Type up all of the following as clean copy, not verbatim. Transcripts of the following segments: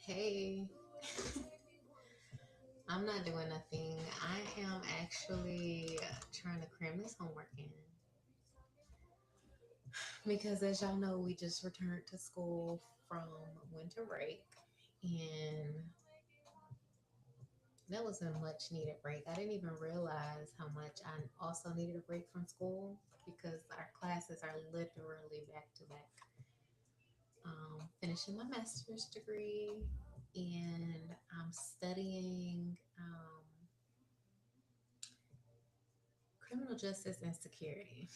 Hey, I'm not doing nothing. I am actually trying to cram this homework in because, as y'all know, we just returned to school from winter break, and that was a much needed break. I didn't even realize how much I also needed a break from school because our classes are literally back to back. Finishing my master's degree, and I'm studying. Criminal justice and security,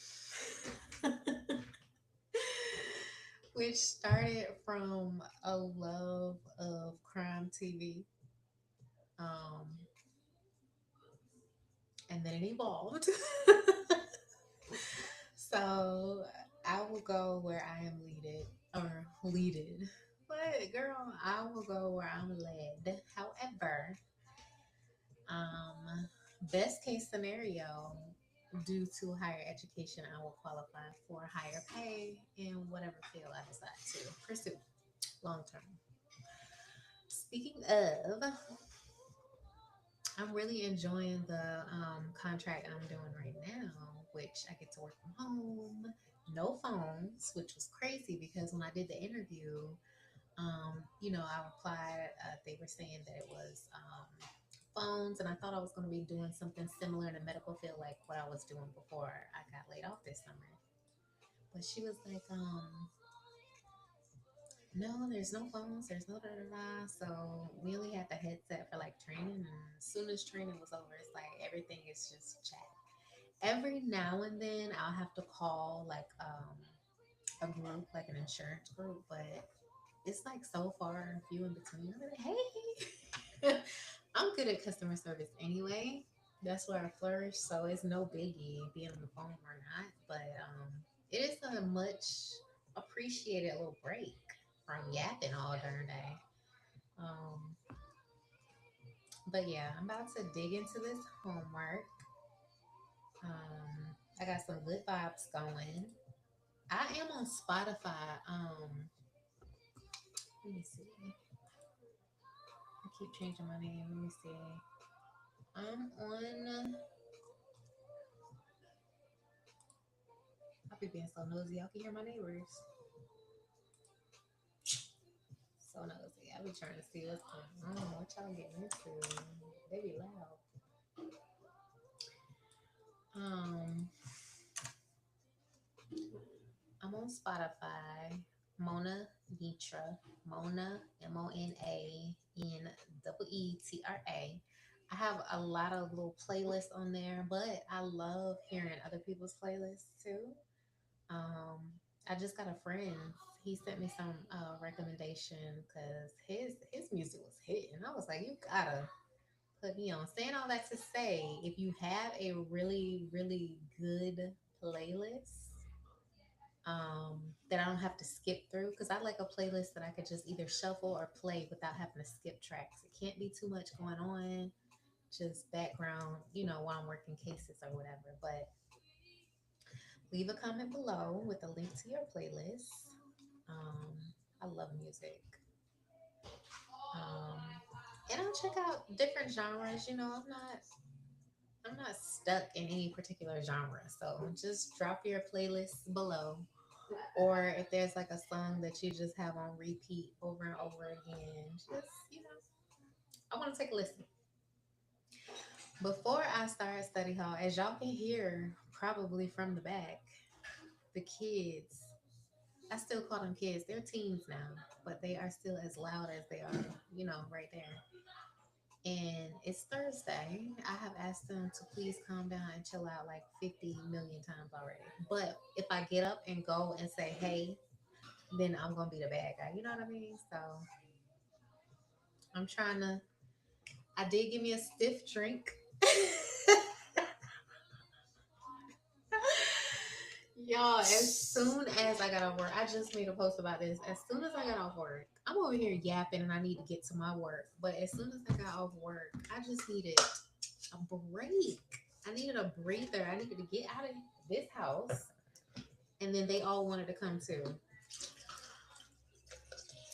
which started from a love of crime TV, um, and then it evolved. So I will go where I am leaded or leaded. But girl, I will go where I'm led. However, um, best case scenario, due to higher education, I will qualify for higher pay in whatever field I decide to pursue long term. Speaking of, I'm really enjoying the contract I'm doing right now, which I get to work from home, no phones, which was crazy because when I did the interview, I replied, they were saying that it was phones, and I thought I was going to be doing something similar in the medical field, like what I was doing before I got laid off this summer. But she was like, no, there's no phones, there's no da da da. So we only had the headset for like training, and as soon as training was over, it's like everything is just chat. Every now and then, I'll have to call like a group, like an insurance group, but it's like so far and few in between. I'm like, hey, I'm good at customer service anyway. That's where I flourish, so it's no biggie being on the phone or not. But it is a much appreciated little break from yapping all darn day. Um, but yeah, I'm about to dig into this homework. I got some good vibes going. I am on Spotify. Let me see. I keep changing my name. Let me see. I'm on. I'll be being so nosy. Y'all can hear my neighbors. So nosy. I be trying to see what's going on. What y'all getting into? They be loud. Um, I'm on Spotify. Mona Neetra. Mona Monaneetra. I have a lot of little playlists on there, but I love hearing other people's playlists too. Um, I just got a friend. He sent me some recommendation because his music was hitting. I was like, you gotta put me on. Saying all that to say, if you have a really really good playlist, that I don't have to skip through, because I like a playlist that I could just either shuffle or play without having to skip tracks. It can't be too much going on, just background, while I'm working cases or whatever. But leave a comment below with a link to your playlist. Um, I love music. Um, and I'll check out different genres. I'm not stuck in any particular genre. So just drop your playlist below. Or if there's like a song that you just have on repeat over and over again, I want to take a listen. Before I start study hall, as y'all can hear probably from the back, the kids, I still call them kids. They're teens now, but they are still as loud as they are, right there. And it's Thursday. I have asked them to please calm down and chill out like 50 million times already. But if I get up and go and say, hey, then I'm going to be the bad guy. You know what I mean? So I'm trying to, I did give me a stiff drink. Y'all, as soon as I got off work, I just made a post about this. As soon as I got off work, I'm over here yapping and I need to get to my work. But as soon as I got off work, I just needed a break. I needed a breather. I needed to get out of this house. And then they all wanted to come too.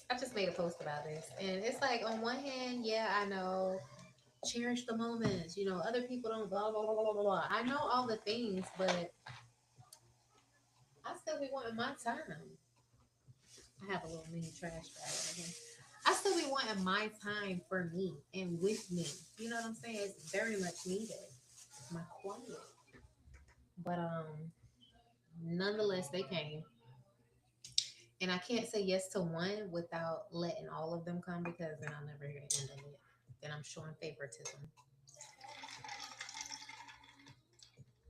I just made a post about this, and it's like on one hand, yeah, I know, cherish the moments. You know, other people don't blah blah blah blah blah blah. I know all the things, but I still be wanting my time. I have a little mini trash bag over here. I still be wanting my time for me and with me. You know what I'm saying? It's very much needed. My quiet. But nonetheless they came. And I can't say yes to one without letting all of them come because then I'll never hear the end of it. Then I'm showing favoritism.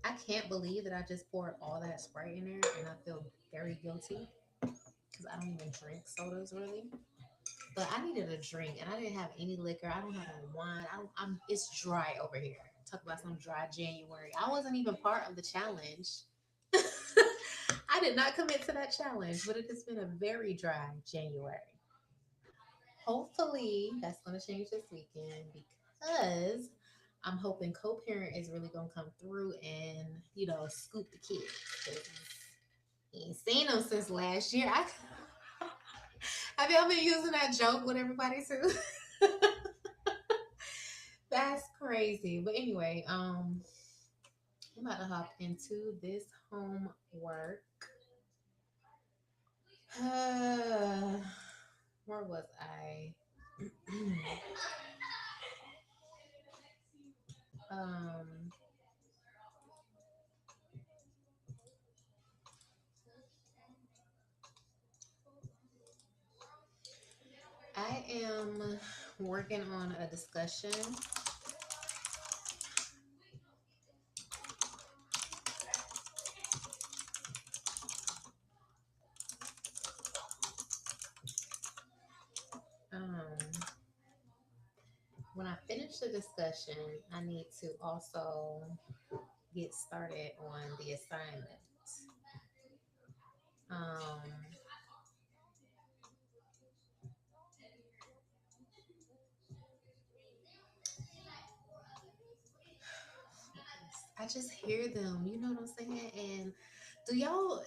I can't believe that I just poured all that Sprite in there and I feel very guilty because I don't even drink sodas really. But I needed a drink and I didn't have any liquor. I don't have any wine. I'm it's dry over here. Talk about some dry January. I wasn't even part of the challenge. I did not commit to that challenge, but it has been a very dry January. Hopefully that's gonna change this weekend because I'm hoping co-parent is really gonna come through and scoop the kids. 'Cause he ain't seen them since last year. Have y'all been using that joke with everybody too? That's crazy. But anyway, I'm about to hop into this homework. Where was I? um, I am working on a discussion. Um, when I finish the discussion, I need to also get started on the assignment. Um, I just hear them, you know what I'm saying? And do y'all,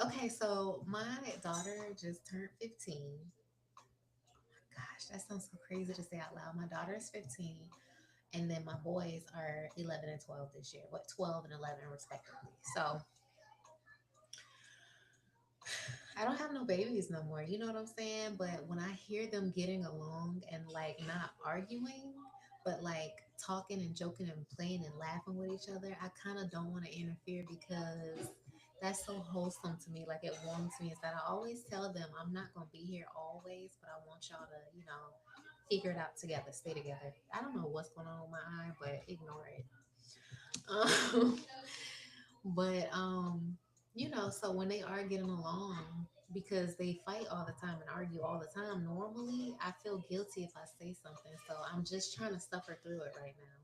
okay, so my daughter just turned 15. Gosh, that sounds so crazy to say out loud. My daughter is 15, and then my boys are 11 and 12 this year, what, 12 and 11 respectively. So I don't have no babies no more. You know what I'm saying? But when I hear them getting along and like not arguing, but like talking and joking and playing and laughing with each other, I kind of don't want to interfere because that's so wholesome to me. Like it warms me. Is that I always tell them I'm not gonna be here always, but I want y'all to, figure it out together, stay together. I don't know what's going on with my eye, but ignore it. Um, but so when they are getting along, because they fight all the time and argue all the time, normally I feel guilty if I say something. So I'm just trying to suffer through it right now.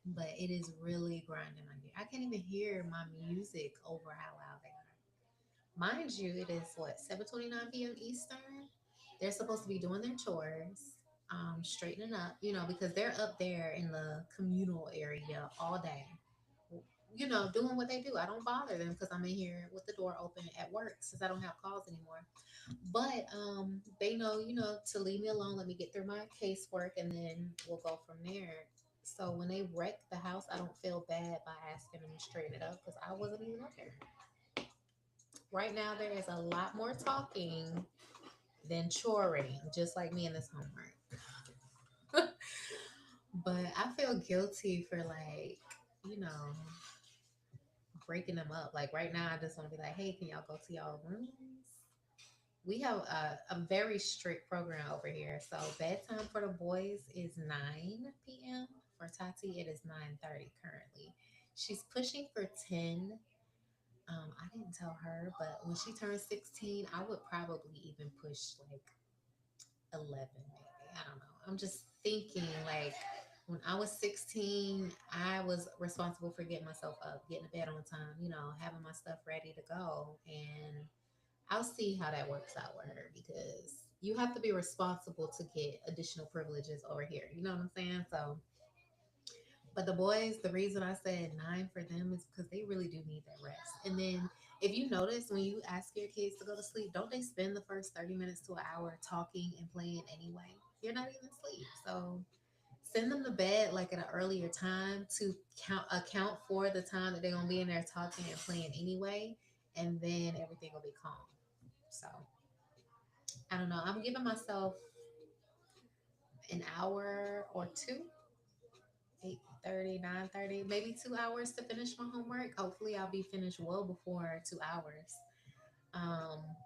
But it is really grinding my gear. I can't even hear my music over how loud they are. Mind you, it is what, 7:29 p.m. Eastern. They're supposed to be doing their chores, straightening up, because they're up there in the communal area all day, doing what they do. I don't bother them because I'm in here with the door open at work since I don't have calls anymore. But they know, to leave me alone, let me get through my casework, and then we'll go from there. So when they wreck the house, I don't feel bad by asking them to straighten it up because I wasn't even up there. Right now, there is a lot more talking than choring, just like me in this homework. But I feel guilty for like, you know, breaking them up. Like right now, I just want to be like, hey, can y'all go to y'all rooms? We have a very strict program over here. So bedtime for the boys is 9 p.m. For Tati, it is 9:30 currently. She's pushing for 10. I didn't tell her, but when she turns 16, I would probably even push like 11, maybe. I don't know. I'm just thinking like when I was 16, I was responsible for getting myself up, getting to bed on time, having my stuff ready to go. And I'll see how that works out with her because you have to be responsible to get additional privileges over here. You know what I'm saying? So, but the boys, the reason I said 9 for them is because they really do need that rest. And then If you notice when you ask your kids to go to sleep, don't they spend the first 30 minutes to an hour talking and playing anyway? You're not even asleep. So send them to bed like at an earlier time to account for the time that they're gonna be in there talking and playing anyway, and then everything will be calm. So I don't know. I'm giving myself an hour or two, 8:30, 9:30, maybe 2 hours to finish my homework. Hopefully I'll be finished well before 2 hours.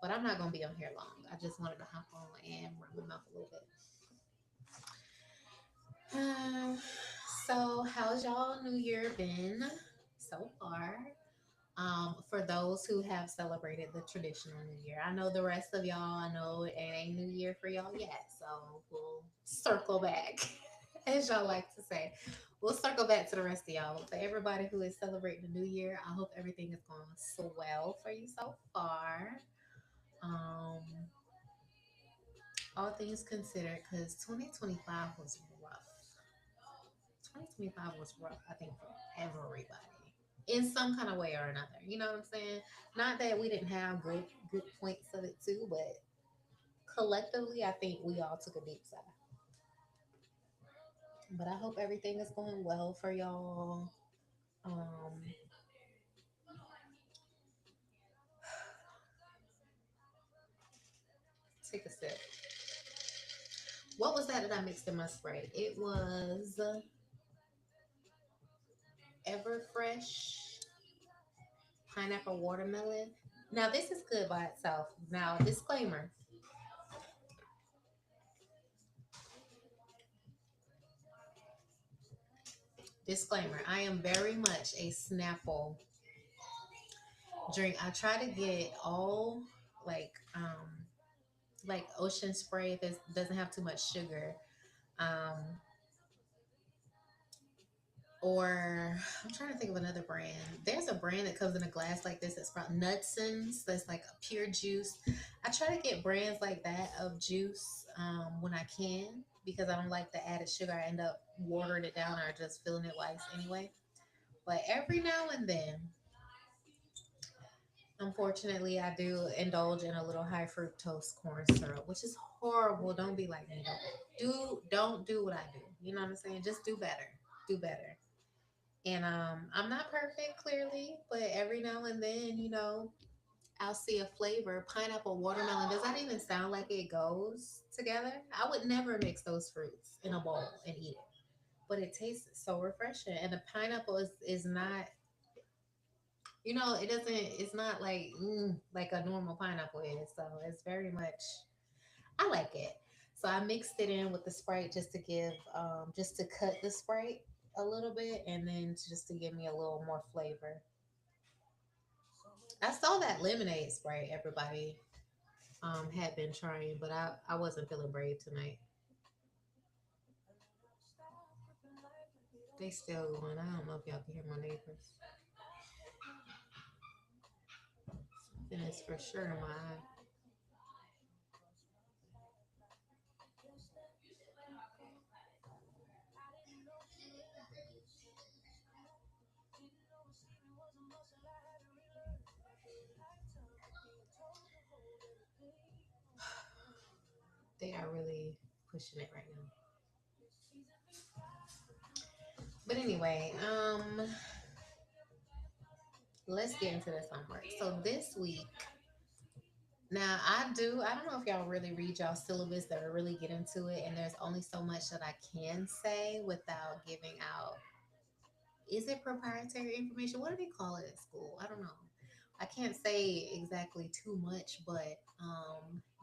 But I'm not gonna be on here long. I just wanted to hop on and run my mouth a little bit. So how's y'all New Year been so far? For those who have celebrated the traditional New Year, I know the rest of y'all. I know it ain't New Year for y'all yet, so we'll circle back, as y'all like to say. We'll circle back to the rest of y'all. But for everybody who is celebrating the New Year, I hope everything is going so well for you so far. Um, all things considered, because 2025 was rough. 2025 was rough, I think, for everybody in some kind of way or another. You know what I'm saying? Not that we didn't have good points of it too, but collectively, I think we all took a deep sigh. But I hope everything is going well for y'all. Um, take a sip. What was that I mixed in my Sprite? It was Everfresh pineapple watermelon. Now this is good by itself. Now disclaimer. I am very much a Snapple drink. I try to get all like like ocean spray if it doesn't have too much sugar. Um or I'm trying to think of another brand. There's a brand that comes in a glass like this. It's from Nutsons. That's like a pure juice. I try to get brands like that of juice when I can because I don't like the added sugar. I end up watering it down or just filling it with ice anyway. But every now and then, unfortunately, I do indulge in a little high fructose corn syrup, which is horrible. Don't be like me. Don't do what I do. You know what I'm saying? Just do better. Do better. And I'm not perfect, clearly, but every now and then, I'll see a flavor. Pineapple, watermelon. Does that even sound like it goes together? I would never mix those fruits in a bowl and eat it, but it tastes so refreshing. And the pineapple is not, it doesn't. It's not like like a normal pineapple is. So it's very much. I like it. So I mixed it in with the Sprite just to give, just to cut the Sprite a little bit, and then just to give me a little more flavor. I saw that lemonade Sprite everybody had been trying, but I wasn't feeling brave tonight. They still going. I don't know if y'all can hear my neighbors. And it's for sure in my eye. They are really pushing it right now. But anyway, let's get into this homework. So this week, now I don't know if y'all really read y'all syllabus or really get into it, and there's only so much that I can say without giving out. Is it proprietary information? What do they call it at school? I don't know. I can't say exactly too much, but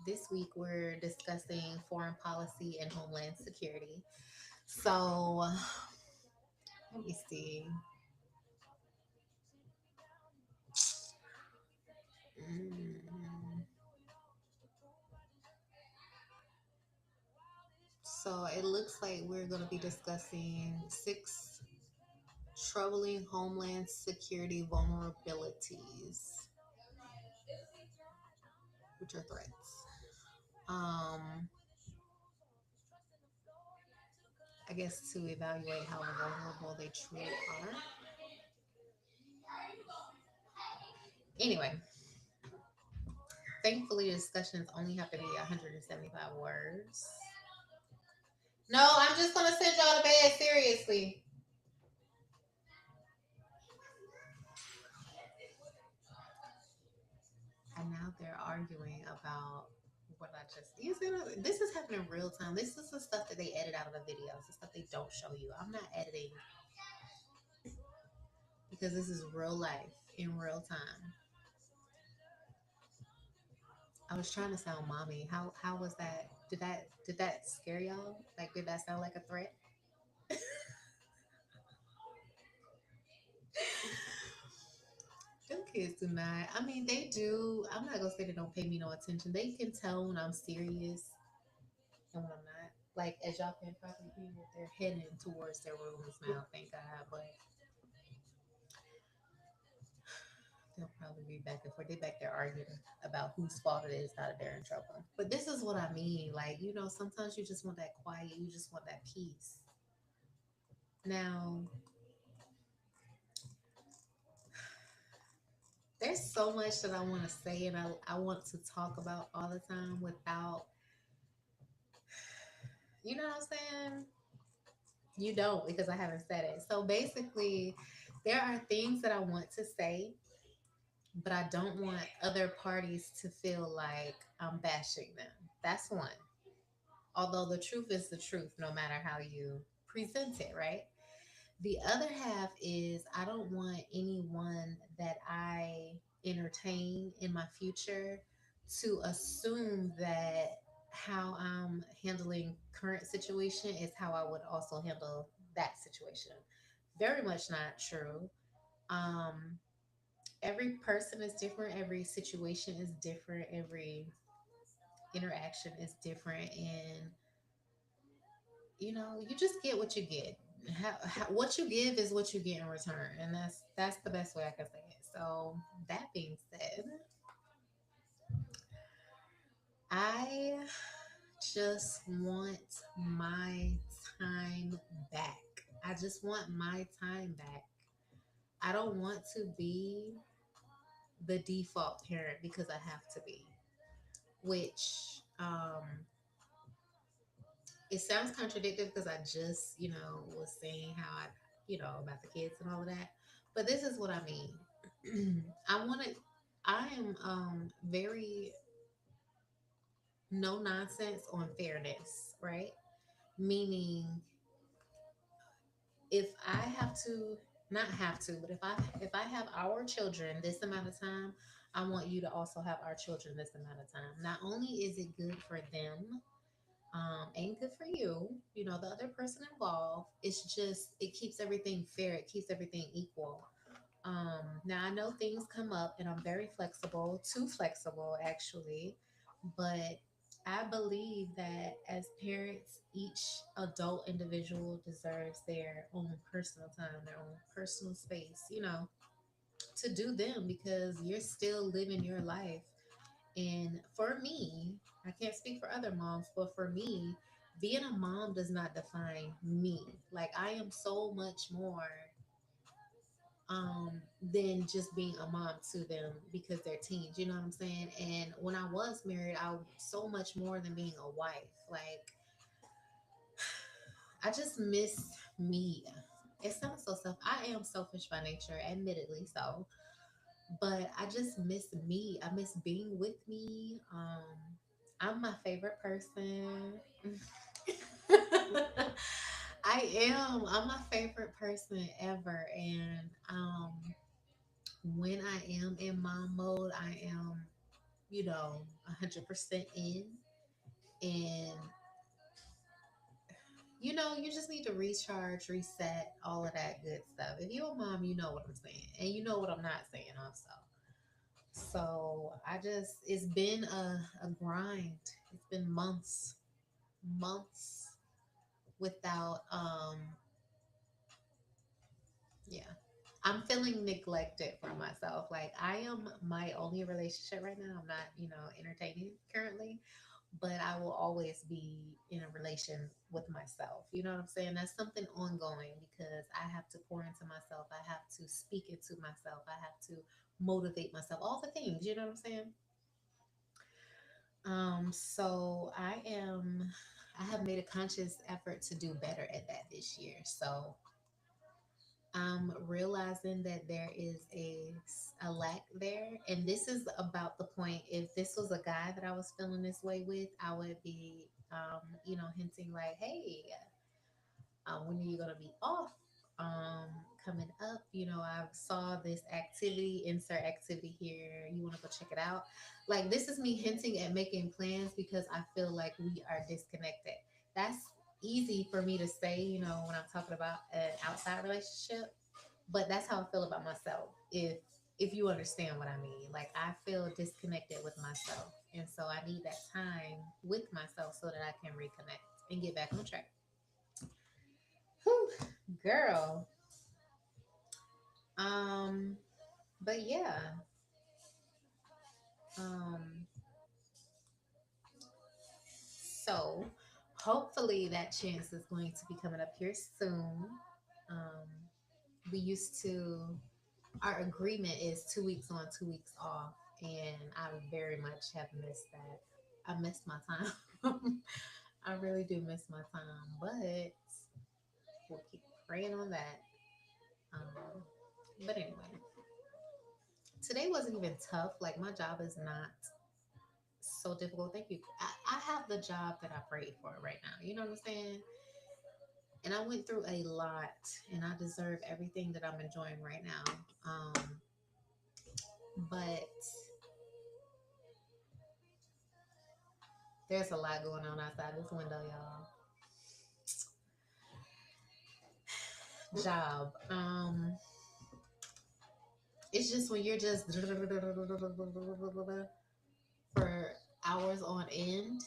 this week we're discussing foreign policy and homeland security. So let me see. Mm, So it looks like we're going to be discussing six troubling homeland security vulnerabilities, which are threats. Um, I guess to evaluate how vulnerable they truly are. Anyway, thankfully, discussions only have to be 175 words. No, I'm just gonna send y'all to bed. Seriously. And now they're arguing about what I just. You see, this is happening in real time. This is the stuff that they edit out of the videos. The stuff they don't show you. I'm not editing because this is real life in real time. I was trying to sound mommy. How was that? Did that scare y'all? Like, did that sound like a threat? Them kids do not. I mean, they do. I'm not gonna say they don't pay me no attention. They can tell when I'm serious and when I'm not. Like, as y'all can probably hear, they're heading towards their rooms now. Thank God. But they'll probably be back and forth. They back there arguing about whose fault it is that they're in trouble. But this is what I mean. Like, sometimes you just want that quiet. You just want that peace. Now, there's so much that I want to say and I want to talk about all the time without, you know what I'm saying? You don't because I haven't said it. So basically, there are things that I want to say, but I don't want other parties to feel like I'm bashing them. That's one. Although the truth is the truth, no matter how you present it, right? The other half is I don't want anyone that I entertain in my future to assume that how I'm handling current situation is how I would also handle that situation. Very much not true. Um, every person is different, every situation is different, every interaction is different, and you just get what you get. What you give is what you get in return, and that's the best way I can say it. So that being said, I just want my time back. I just want my time back. I don't want to be the default parent because I have to be, which it sounds contradictory because I just, was saying how about the kids and all of that. But this is what I mean. I am very no nonsense on fairness, right? Meaning if I have to, not have to, but if I have our children this amount of time, I want you to also have our children this amount of time. Not only is it good for them, ain't good for you, the other person involved. It's just, it keeps everything fair, it keeps everything equal. Now I know things come up and I'm very flexible, too flexible actually, but I believe that as parents, each adult individual deserves their own personal time, their own personal space, to do them because you're still living your life. And for me, I can't speak for other moms, but for me, being a mom does not define me. Like, I am so much more than just being a mom to them because they're teens. You know what I'm saying? And when I was married, I was so much more than being a wife. Like, I just miss me. It sounds so self. I am selfish by nature, admittedly so, but I just miss me. I miss being with me. I'm my favorite person. I am. I'm my favorite person ever, and when I am in mom mode, I am, 100% in, and you just need to recharge, reset, all of that good stuff. If you're a mom, you know what I'm saying, and you know what I'm not saying also. So it's been a grind. It's been months without, yeah. I'm feeling neglected for myself. Like, I am my only relationship right now. I'm not, entertaining currently, but I will always be in a relation with myself. You know what I'm saying? That's something ongoing because I have to pour into myself. I have to speak into myself. I have to motivate myself, all the things, you know what I'm saying? So I have made a conscious effort to do better at that this year. So I'm realizing that there is a lack there. And this is about the point. If this was a guy that I was feeling this way with, I would be, hinting like, hey, when are you going to be off? Um, Coming up, I saw this activity, insert activity here. You want to go check it out? Like, this is me hinting at making plans because I feel like we are disconnected. That's easy for me to say, when I'm talking about an outside relationship, but that's how I feel about myself. If you understand what I mean, like I feel disconnected with myself, and so I need that time with myself so that I can reconnect and get back on track. Whew, girl. Um, but yeah. Um, so hopefully that chance is going to be coming up here soon. Um, we used to Our agreement is 2 weeks on, 2 weeks off, and I very much have missed that. I missed my time. I really do miss my time, but we'll keep praying on that. Um, but anyway, today wasn't even tough. Like my job is not so difficult. Thank you. I have the job that I prayed for right now. You know what I'm saying? And I went through a lot, and I deserve everything that I'm enjoying right now. But there's a lot going on outside this window, y'all. Job. It's just when you're just for hours on end.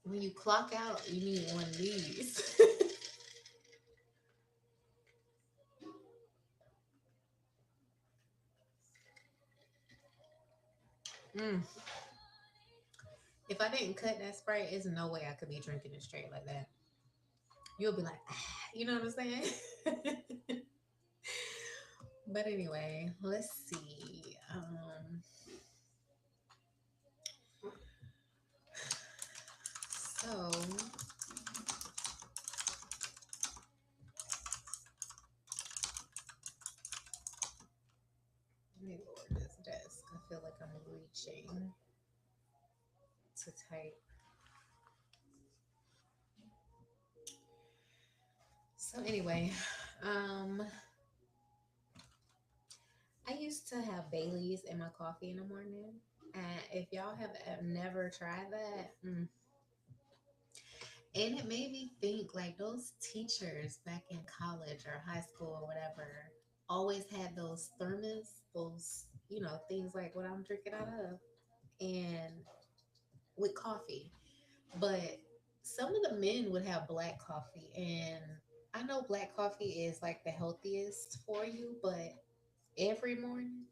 When you clock out, you need one of these. Mm. If I didn't cut that Sprite, there's no way I could be drinking it straight like that. You'll be like, you know what I'm saying? But anyway, let's see. So let me lower this desk. I feel like I'm reaching to type. So anyway, um, I used to have Bailey's in my coffee in the morning. And if y'all have never tried that, and it made me think like those teachers back in college or high school or whatever always had those thermos, those, things like what I'm drinking out of, and with coffee. But some of the men would have black coffee, and I know black coffee is like the healthiest for you, but every morning,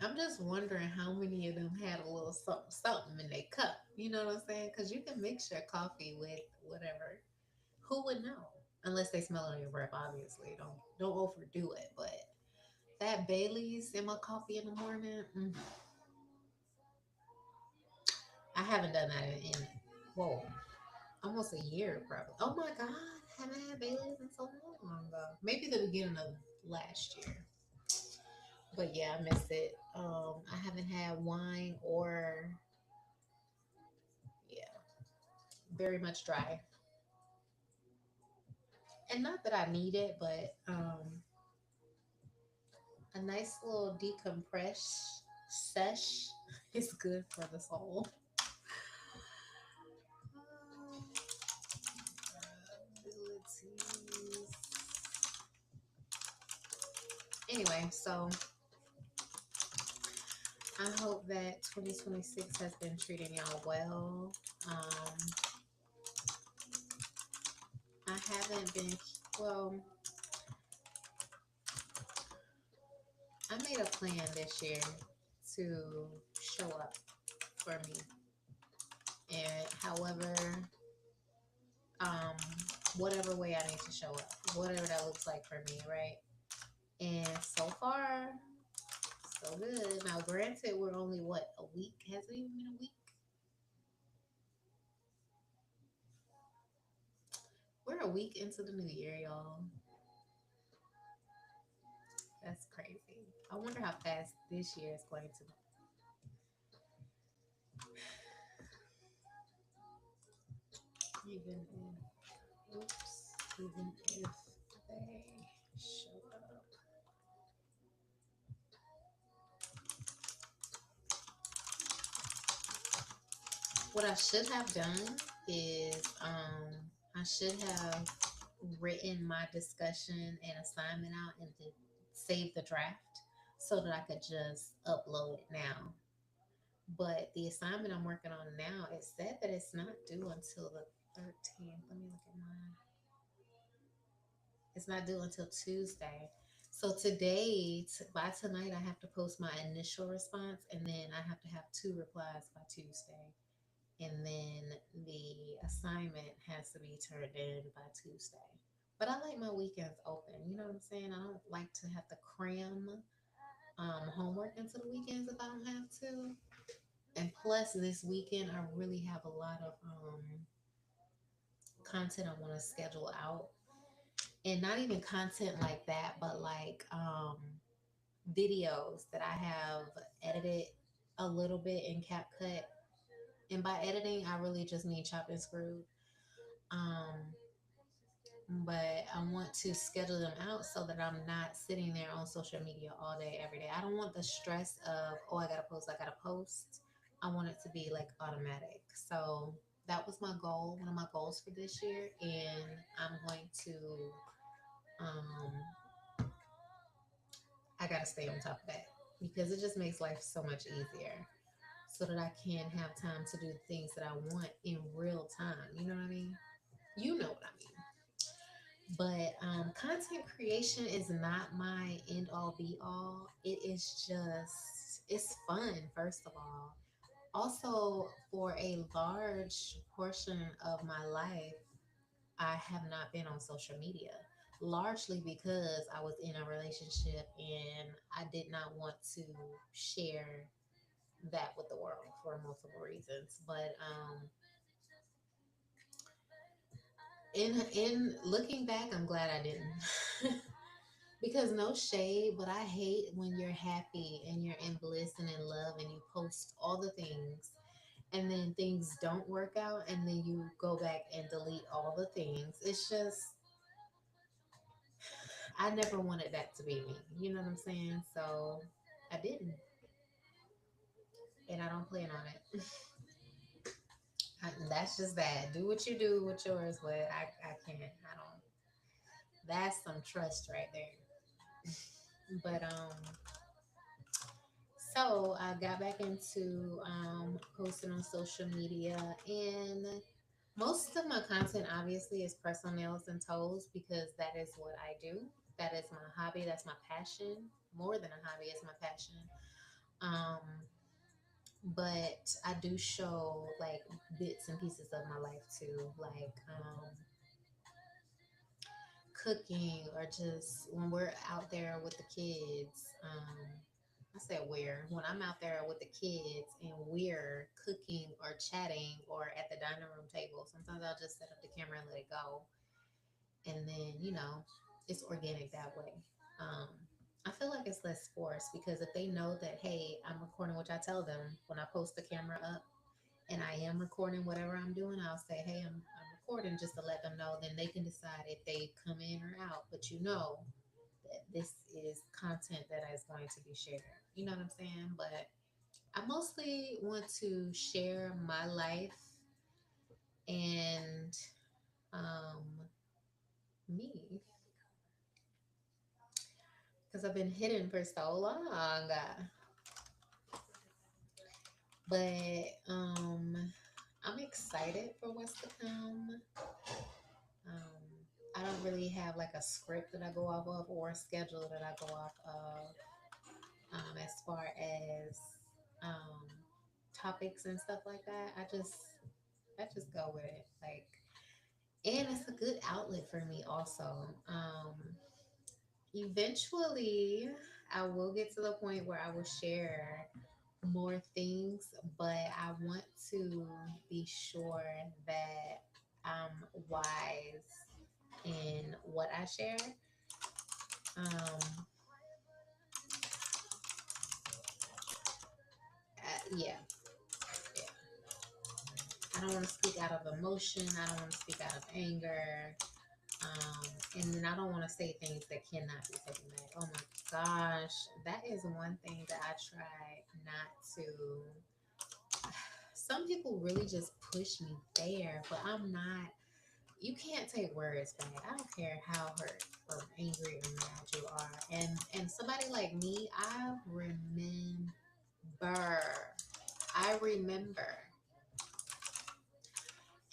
I'm just wondering how many of them had a little something, something in their cup. You know what I'm saying? Because you can mix your coffee with whatever. Who would know? Unless they smell it on your breath, obviously. Don't overdo it. But that Bailey's in my coffee in the morning, I haven't done that in whoa, almost a year probably. Oh my god, haven't had Bailey's in so long ago. Maybe the beginning of last year. But yeah, I miss it. I haven't had wine or yeah, very much dry. And not that I need it, but a nice little decompress sesh is good for the soul. Abilities. Anyway, so I hope that 2026 has been treating y'all well. Um, I haven't been, well, I made a plan this year to show up for me. And however, um, whatever way I need to show up, whatever that looks like for me, right? And so far, so good. Now, granted, we're only what, a week? Has it even been a week? We're a week into the new year, y'all. That's crazy. I wonder how fast this year is going to, even if, oops, even if they show up. What I should have done is, I should have written my discussion and assignment out and to save the draft so that I could just upload it now. But the assignment I'm working on now, it said that it's not due until the 13th. Let me look at mine. It's not due until Tuesday. So today, by tonight, I have to post my initial response, and then I have to have two replies by Tuesday. And then the assignment has to be turned in by Tuesday. But I like my weekends open. You know what I'm saying? I don't like to have to cram homework into the weekends if I don't have to. And plus, this weekend, I really have a lot of content I want to schedule out. And not even content like that, but like videos that I have edited a little bit in CapCut. And by editing, I really just mean chopped and screwed. Um, but I want to schedule them out so that I'm not sitting there on social media all day, every day. I don't want the stress of, oh, I gotta post, I gotta post. I want it to be like automatic. So that was my goal, one of my goals for this year. And I'm going to, I gotta stay on top of that because it just makes life so much easier so that I can have time to do the things that I want in real time. You know what I mean? You know what I mean. But content creation is not my end all be all. It is just, it's fun, first of all. Also, for a large portion of my life, I have not been on social media, largely because I was in a relationship and I did not want to share that with the world for multiple reasons. But in looking back, I'm glad I didn't. Because no shade, but I hate when you're happy and you're in bliss and in love and you post all the things and then things don't work out and then you go back and delete all the things. It's just, I never wanted that to be me. You know what I'm saying? So I didn't, and I don't plan on it. That's just that. Do what you do with yours, but I can't. I don't. That's some trust right there. But so I got back into posting on social media, and most of my content obviously is personal nails and toes because that is what I do. That is my hobby. That's my passion. More than a hobby, it's my passion. Um, but I do show like bits and pieces of my life too, like cooking or just when we're out there with the kids. I said when I'm out there with the kids and we're cooking or chatting or at the dining room table. Sometimes I'll just set up the camera and let it go, and then it's organic that way. Um, I feel like it's less forced because if they know that, hey, I'm recording, which I tell them when I post the camera up and I am recording whatever I'm doing, I'll say, hey, I'm recording just to let them know. Then they can decide if they come in or out. But that this is content that is going to be shared. You know what I'm saying? But I mostly want to share my life and um, me because I've been hidden for so long. But I'm excited for what's to come. I don't really have like a script that I go off of or a schedule that I go off of as far as um, topics and stuff like that. I just go with it. Like, and it's a good outlet for me also. Eventually, I will get to the point where I will share more things, but I want to be sure that I'm wise in what I share. Um, yeah, yeah. I don't want to speak out of emotion. I don't want to speak out of anger. And then I don't want to say things that cannot be taken back. Oh my gosh, that is one thing that I try not to. Some people really just push me there, but I'm not. You can't take words back. I don't care how hurt or angry or mad you are. And somebody like me, I remember.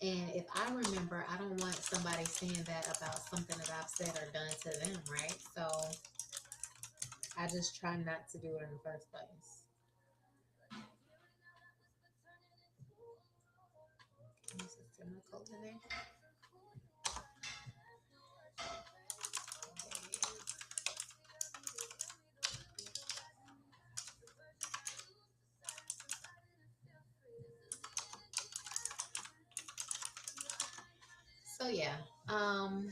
And if I remember, I don't want somebody saying that about something that I've said or done to them, right? So I just try not to do it in the first place. Can you see my coat in there? So yeah, um,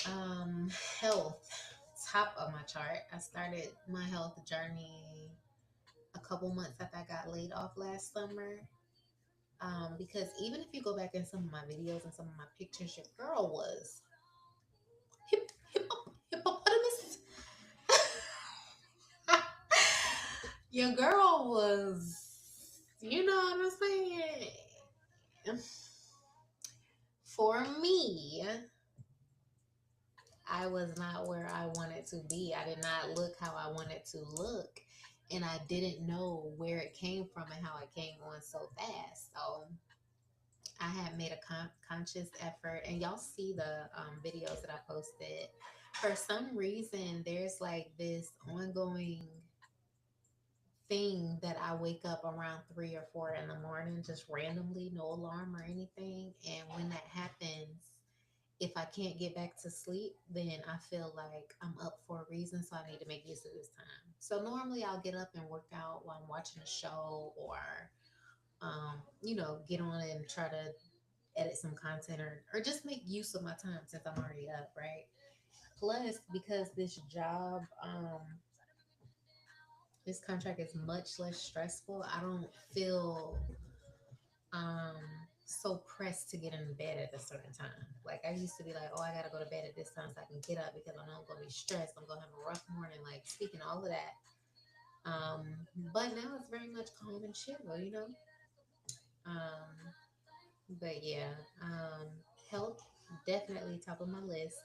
um, health, top of my chart. I started my health journey a couple months after I got laid off last summer. Because even if you go back in some of my videos and some of my pictures, your girl was hippopotamus. Your girl was, you know what I'm saying? For me, I was not where I wanted to be. I did not look how I wanted to look. And I didn't know where it came from and how it came on so fast. So I had made a conscious effort, and y'all see the videos that I posted. For some reason, there's like this ongoing thing that I wake up around 3 or 4 in the morning, just randomly, no alarm or anything. And when that happens, if I can't get back to sleep, then I feel like I'm up for a reason, so I need to make use of this time. So normally I'll get up and work out while I'm watching a show, or get on and try to edit some content, or just make use of my time since I'm already up, right? Plus, because this contract is much less stressful, I don't feel um so pressed to get in bed at a certain time. Like I used to be like, oh, I gotta go to bed at this time so I can get up because I know I'm gonna be stressed. I'm gonna have a rough morning, like speaking all of that. Um, but now it's very much calm and chill, you know. Um, but yeah, health definitely top of my list.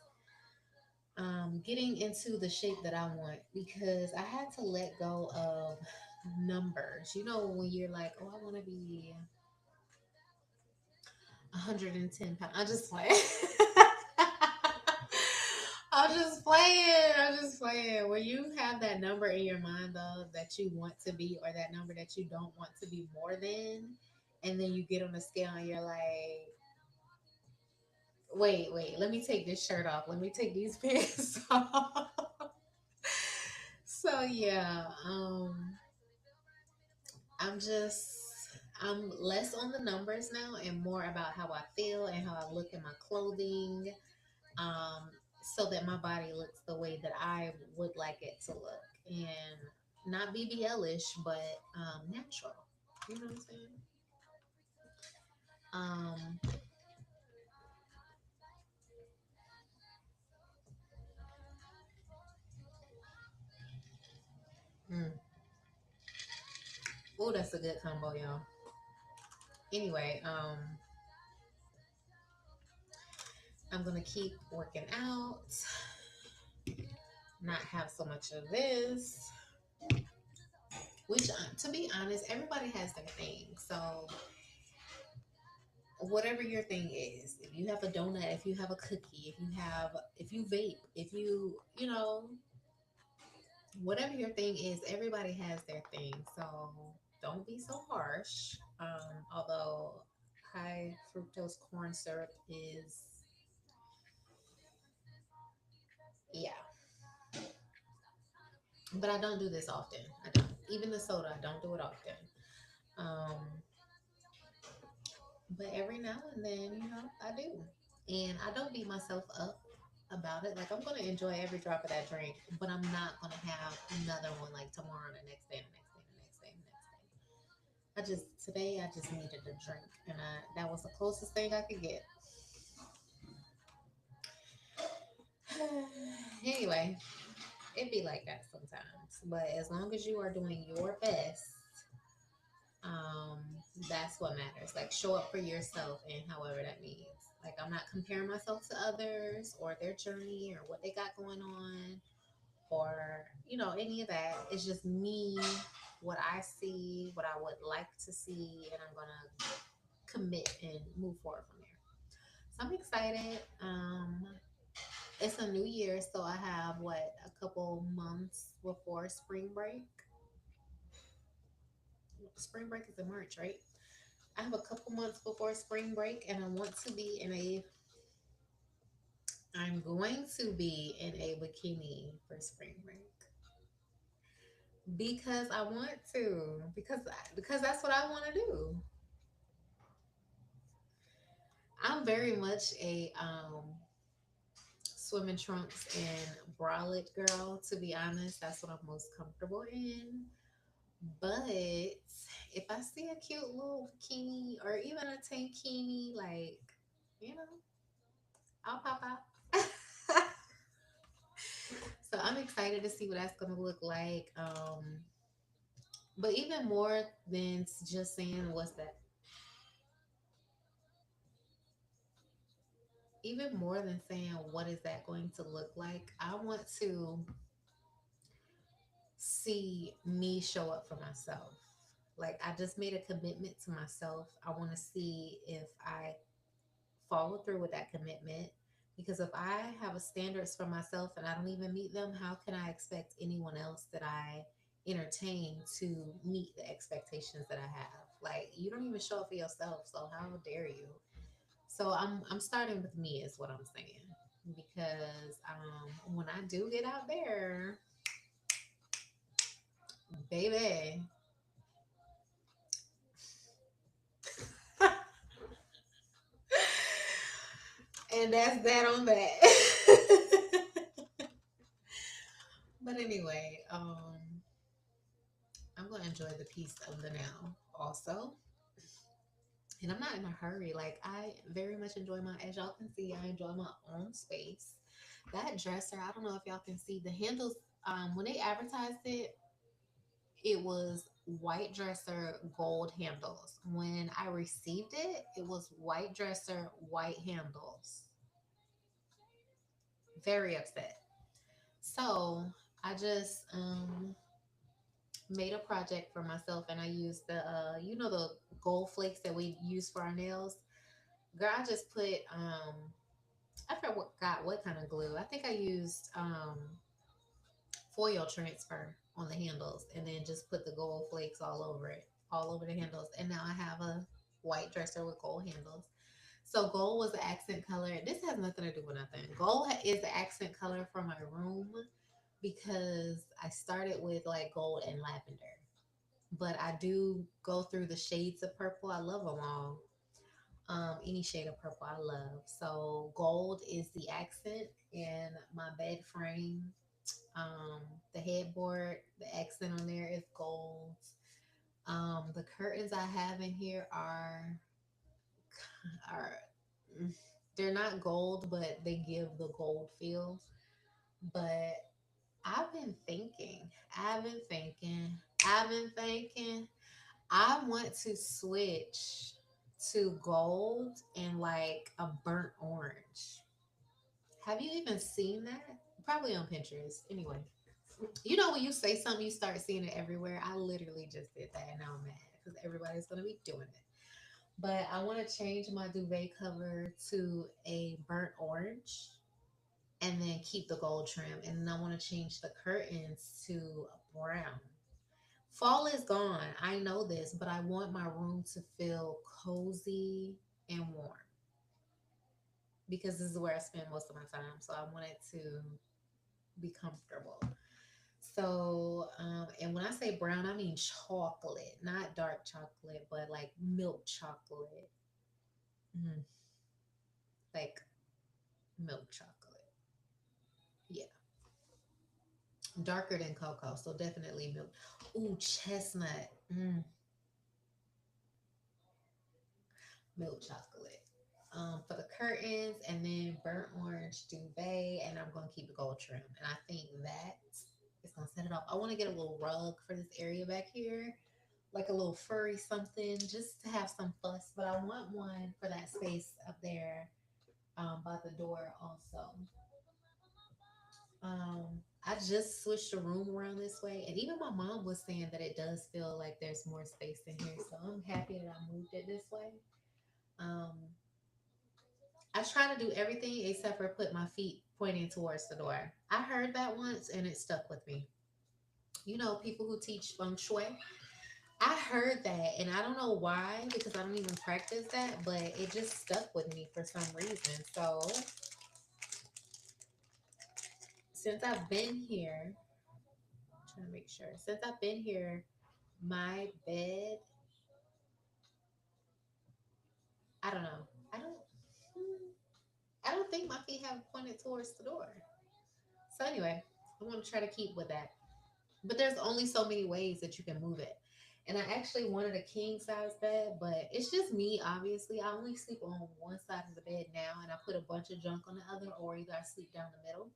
Getting into the shape that I want because I had to let go of numbers. You know, when you're like, oh, I want to be 110 pounds. I just play. I'm just playing. I'm just playing. When you have that number in your mind, though, that you want to be, or that number that you don't want to be more than, and then you get on the scale and you're like, wait, let me take this shirt off. Let me take these pants off. So yeah, I'm just I'm less on the numbers now and more about how I feel and how I look in my clothing, um, so that my body looks the way that I would like it to look, and not BBL-ish, but natural. You know what I'm saying? Um, oh, that's a good combo, y'all. Anyway, I'm gonna keep working out, not have so much of this. Which, to be honest, everybody has their thing. So whatever your thing is, if you have a donut, if you have a cookie, if you vape, if whatever your thing is, everybody has their thing. So don't be so harsh. Although high fructose corn syrup is Yeah, but I don't do this often. I don't. Even the soda, I don't do it often. Um, but every now and then, I do. And I don't beat myself up about it. Like, I'm going to enjoy every drop of that drink, but I'm not going to have another one like tomorrow, the next day, the next day, the next day, the next day. Today, I just needed a drink, and that was the closest thing I could get. Anyway, it be like that sometimes. But as long as you are doing your best, um, that's what matters. Like, show up for yourself, and however that means. Like, I'm not comparing myself to others or their journey or what they got going on or any of that. It's just me, what I see, what I would like to see, and I'm gonna commit and move forward from there. So I'm excited. It's a new year, so I have a couple months before spring break. Spring break is in March, right? I have a couple months before spring break, and I'm going to be in a bikini for spring break because I want to, because that's what I want to do. I'm very much a swimming trunks and bralette girl. To be honest, that's what I'm most comfortable in. But if I see a cute little bikini or even a tankini, like, you know, I'll pop out. So I'm excited to see what that's gonna look like. But even more than just saying what's that, even more than saying what is that going to look like, I want to see me show up for myself. Like, I just made a commitment to myself. I want to see if I follow through with that commitment. Because if I have a standards for myself and I don't even meet them, how can I expect anyone else that I entertain to meet the expectations that I have? Like, you don't even show up for yourself, so how dare you? So I'm starting with me is what I'm saying. Because when I do get out there, baby, and that's that on that. But anyway, I'm gonna enjoy the piece of the now also. And I'm not in a hurry. Like, I very much enjoy as y'all can see, I enjoy my own space. That dresser, I don't know if y'all can see the handles. When they advertised it, it was white dresser, gold handles. When I received it, it was white dresser, white handles. Very upset. So I just made a project for myself, and I used the gold flakes that we use for our nails. Girl, I just put I forgot what kind of glue. I think I used foil transfer on the handles, and then just put the gold flakes all over it, all over the handles. And now I have a white dresser with gold handles. So gold was the accent color. This has nothing to do with nothing. Gold is the accent color for my room because I started with like gold and lavender. But I do go through the shades of purple. I love them all. Any shade of purple I love. So gold is the accent, and my bed frame, um, the headboard, the accent on there is gold. The curtains I have in here are they're not gold, but they give the gold feel. But I've been thinking, I've been thinking, I've been thinking. I want to switch to gold and like a burnt orange. Have you even seen that? Probably on Pinterest. Anyway, when you say something, you start seeing it everywhere. I literally just did that, and now I'm mad because everybody's gonna be doing it. But I want to change my duvet cover to a burnt orange, and then keep the gold trim. And then I want to change the curtains to brown. Fall is gone. I know this, but I want my room to feel cozy and warm because this is where I spend most of my time. So I want it to. be comfortable. So, and when I say brown, I mean chocolate, not dark chocolate, but like milk chocolate. Mm, like milk chocolate. Yeah, darker than cocoa, so definitely milk. Ooh, chestnut. Milk chocolate. For the curtains, and then burnt orange duvet, and I'm gonna keep the gold trim. And I think that is gonna set it off. I want to get a little rug for this area back here, like a little furry something, just to have some fuss. But I want one for that space up there, by the door also. I just switched the room around this way, and even my mom was saying that it does feel like there's more space in here. So I'm happy that I moved it this way. Um, I try to do everything except for put my feet pointing towards the door. I heard that once and it stuck with me. You know, people who teach feng shui. I heard that and I don't know why because I don't even practice that, but it just stuck with me for some reason. So since I've been here, trying to make sure, since I've been here, my bed, I don't know. I don't I don't think my feet have pointed towards the door. So anyway, I'm gonna try to keep with that. But there's only so many ways that you can move it. And I actually wanted a king size bed, but it's just me, obviously. I only sleep on one side of the bed now, and I put a bunch of junk on the other, or either I sleep down the middle.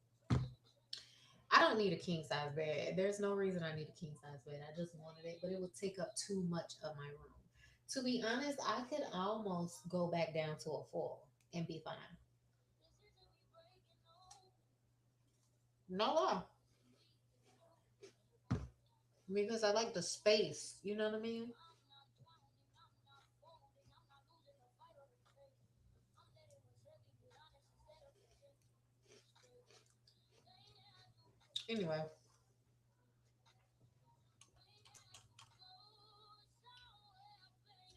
I don't need a king size bed. There's no reason I need a king size bed. I just wanted it, but it would take up too much of my room. To be honest, I could almost go back down to a full and be fine. No lie, because I like the space. You know what I mean? Anyway,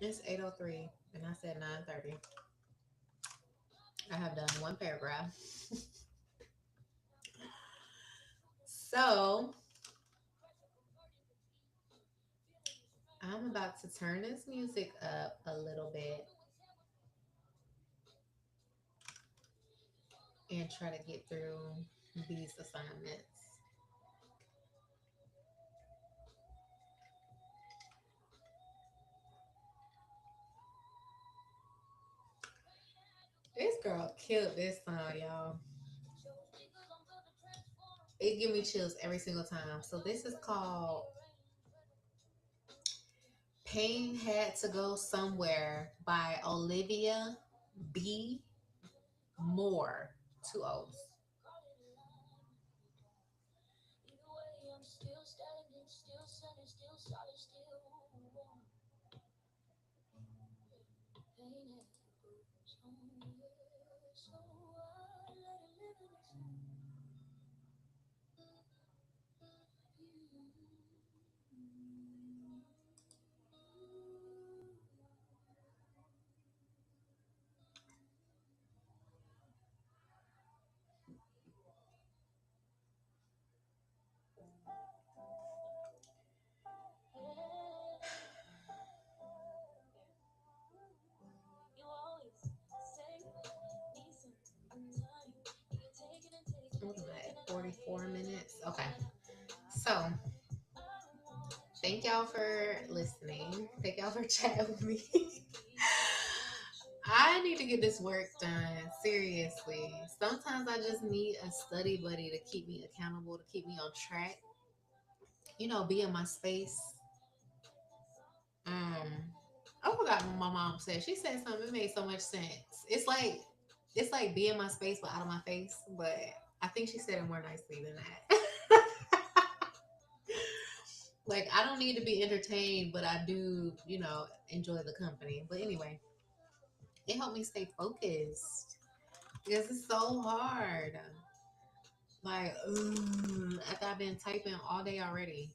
it's 8:03, and I said 9:30. I have done one paragraph. So I'm about to turn this music up a little bit and try to get through these assignments. This girl killed this song, y'all. It give me chills every single time. So this is called Pain Had to Go Somewhere by Olivia B. Moore. Two O's. What am I at? 44 minutes. Okay. So thank y'all for listening. Thank y'all for chatting with me. I need to get this work done. Seriously. Sometimes I just need a study buddy to keep me accountable, to keep me on track. You know, be in my space. Um, I forgot what my mom said. She said something that made so much sense. It's like be in my space but out of my face. But I think she said it more nicely than that. Like I don't need to be entertained, but I do, enjoy the company. But anyway, it helped me stay focused because it's so hard. Like, after I've been typing all day already.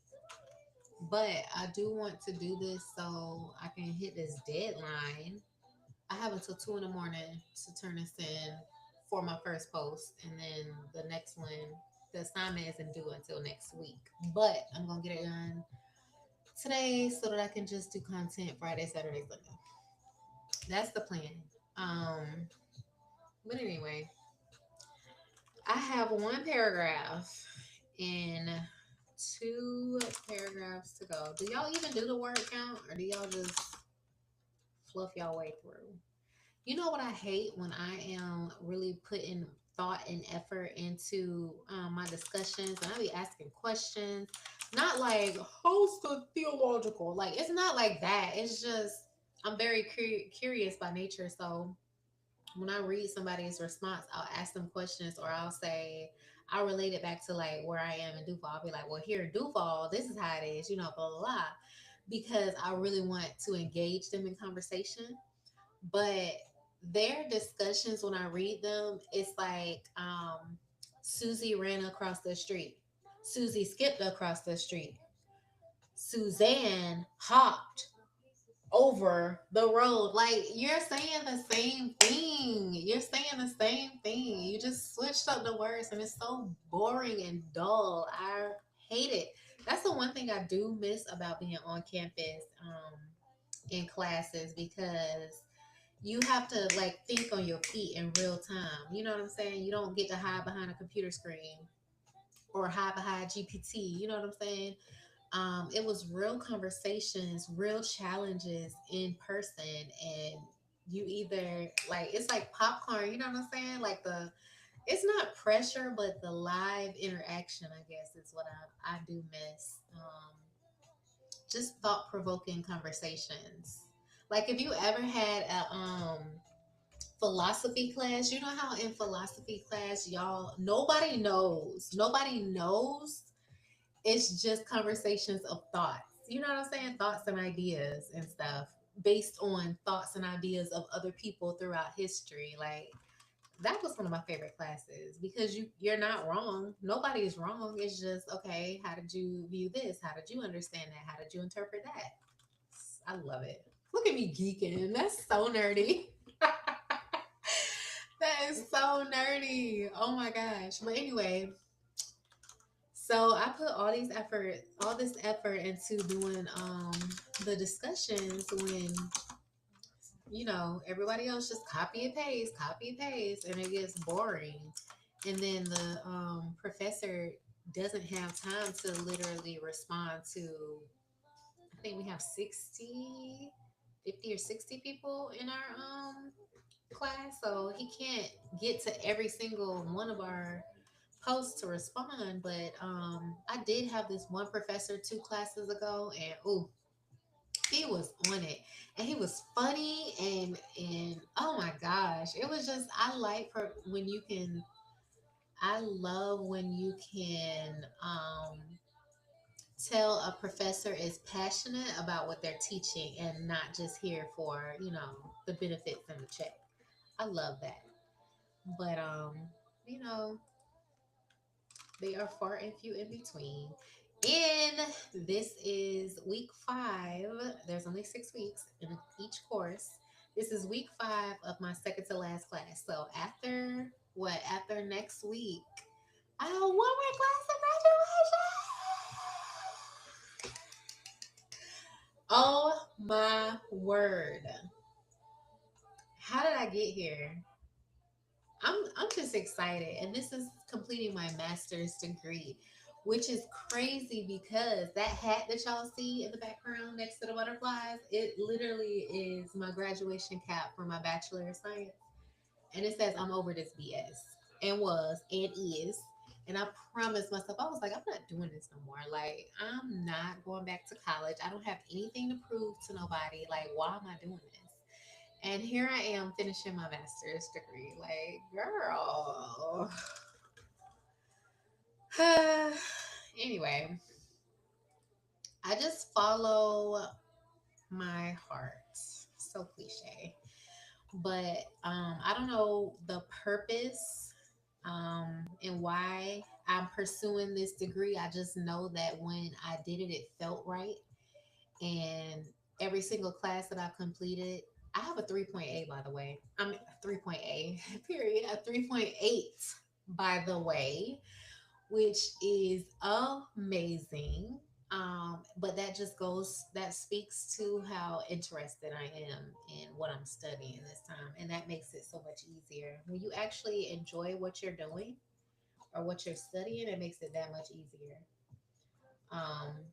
But I do want to do this so I can hit this deadline. I have until 2 in the morning to turn this in for my first post, and then the next one the assignment isn't due until next week. But I'm gonna get it done today so that I can just do content Friday, Saturday, Sunday. That's the plan. Um, but anyway, I have one paragraph and two paragraphs to go. Do y'all even do the word count or do y'all just fluff y'all way through? You know what I hate when I am really putting thought and effort into my discussions and I be asking questions, not like how's the theological, like it's not like that. It's just I'm very curious by nature, so when I read somebody's response, I'll ask them questions or I'll say, I'll relate it back to like where I am in Duval. I'll be like, well, here in Duval, this is how it is, you know, blah, blah, blah. Because I really want to engage them in conversation. But their discussions, when I read them, it's like Susie ran across the street. Susie skipped across the street. Suzanne hopped over the road. Like you're saying the same thing. You're saying the same thing. You just switched up the words and it's so boring and dull. I hate it. That's the one thing I do miss about being on campus in classes because you have to like think on your feet in real time. You know what I'm saying? You don't get to hide behind a computer screen or hide behind GPT. You know what I'm saying? It was real conversations, real challenges in person, and you either like it's like popcorn. You know what I'm saying? Like the it's not pressure, but the live interaction. I guess is what I do miss. Just thought provoking conversations. Like if you ever had a philosophy class, you know how in philosophy class y'all nobody knows, it's just conversations of thoughts. You know what I'm saying? Thoughts and ideas and stuff based on thoughts and ideas of other people throughout history. Like that was one of my favorite classes because you're not wrong. Nobody is wrong. It's just okay. How did you view this? How did you understand that? How did you interpret that? I love it. Look at me geeking. That's so nerdy. That is so nerdy. Oh my gosh. But anyway, so I put all this effort into doing the discussions when everybody else just copy and paste, and it gets boring. And then the professor doesn't have time to literally respond to. I think we have 60, 50 or 60 people in our class, so he can't get to every single one of our post to respond. But I did have this one professor 2 classes ago, and ooh, he was on it, and he was funny, and oh my gosh, it was just when you can. I love when you can tell a professor is passionate about what they're teaching and not just here for the benefits and the check. I love that, but you know they are far and few in between. And this is week 5. There's only 6 weeks in each course. This is week 5 of my second to last class. So after next week, I have one more class of graduation. Oh my word. How did I get here? I'm just excited, and this is completing my master's degree, which is crazy because that hat that y'all see in the background next to the butterflies, it literally is my graduation cap for my bachelor of science, and it says I'm over this BS, and was and is. And I promised myself, I was like, I'm not doing this no more. Like, I'm not going back to college. I don't have anything to prove to nobody. Like, why am I doing this? And here I am finishing my master's degree. Like, girl. Anyway, I just follow my heart. So cliche. But I don't know the purpose and why I'm pursuing this degree. I just know that when I did it, it felt right. And every single class that I've completed, I have a 3.8, by the way. I'm 3.8, period, a 3.8, by the way. which is amazing. But that just goes, that speaks to how interested I am in what I'm studying this time. And that makes it so much easier. When you actually enjoy what you're doing or what you're studying, it makes it that much easier.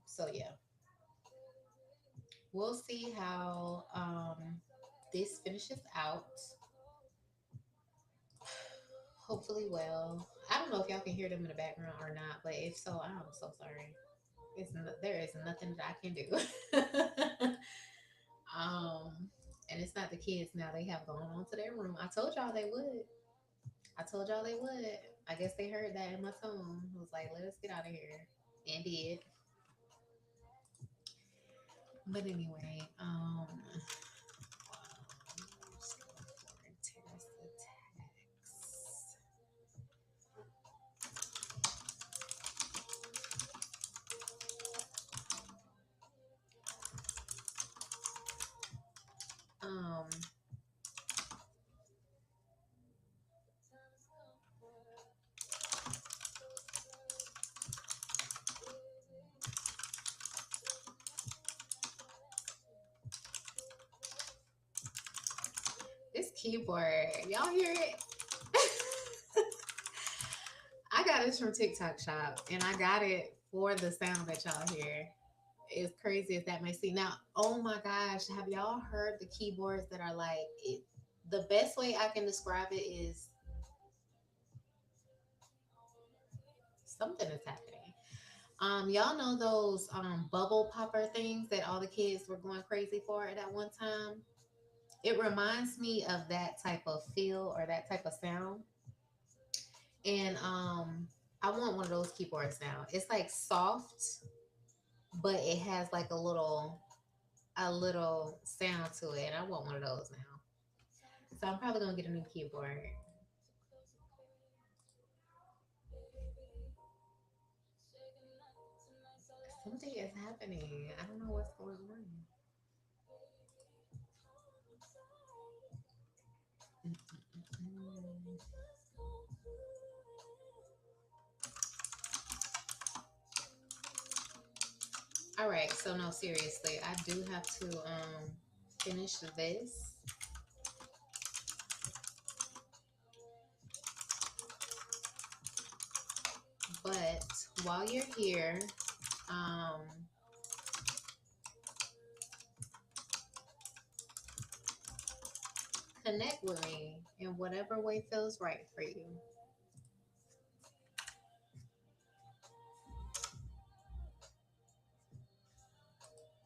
So yeah, we'll see how this finishes out. Hopefully well. I don't know if y'all can hear them in the background or not, but if so, I'm so sorry. There is nothing that I can do. And it's not the kids now. They have gone on to their room. I told y'all they would. I told y'all they would. I guess they heard that in my tone. It was like, let us get out of here. And did. But anyway, just going for terrorist attacks. Um, this keyboard, y'all hear it? I got this from TikTok Shop, and I got it for the sound that y'all hear. As crazy as that may seem. Now, oh my gosh, have y'all heard the keyboards that are like it? The best way I can describe it is something is happening. Y'all know those bubble popper things that all the kids were going crazy for at that one time? It reminds me of that type of feel or that type of sound. And I want one of those keyboards now. It's like soft, but it has like a little sound to it. And I want one of those now. So I'm probably gonna get a new keyboard. Something is happening. I don't know what's going on. Mm-mm-mm. All right, so no, seriously, I do have to finish this. But while you're here, um, connect with me in whatever way feels right for you.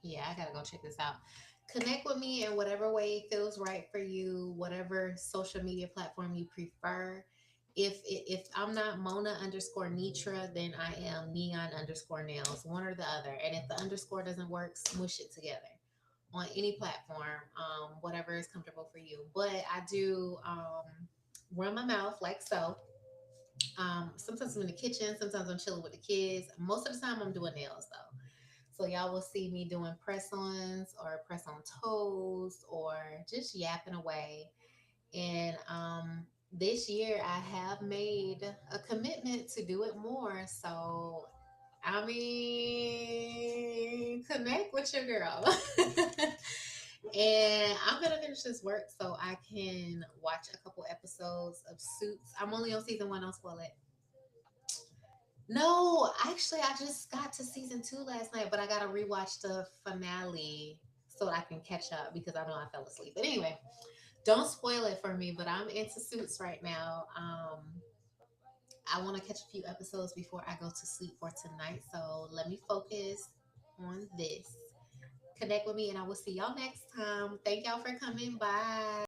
Yeah, I gotta go check this out. Connect with me in whatever way feels right for you, whatever social media platform you prefer. If I'm not Mona underscore Neetra, then I am Neon underscore Nails, one or the other. And if the underscore doesn't work, smush it together on any platform, whatever is comfortable for you. But I do run my mouth like so. Sometimes I'm in the kitchen, sometimes I'm chilling with the kids. Most of the time, I'm doing nails though. So y'all will see me doing press ons or press on toes or just yapping away. And this year, I have made a commitment to do it more. So I mean, connect with your girl. And I'm gonna finish this work so I can watch a couple episodes of Suits. I'm only on season one. Don't spoil it. No, actually, I just got to season two last night, but I gotta rewatch the finale so I can catch up because I know I fell asleep. But anyway, don't spoil it for me. But I'm into Suits right now. I want to catch a few episodes before I go to sleep for tonight. So let me focus on this. Connect with me, and I will see y'all next time. Thank y'all for coming by.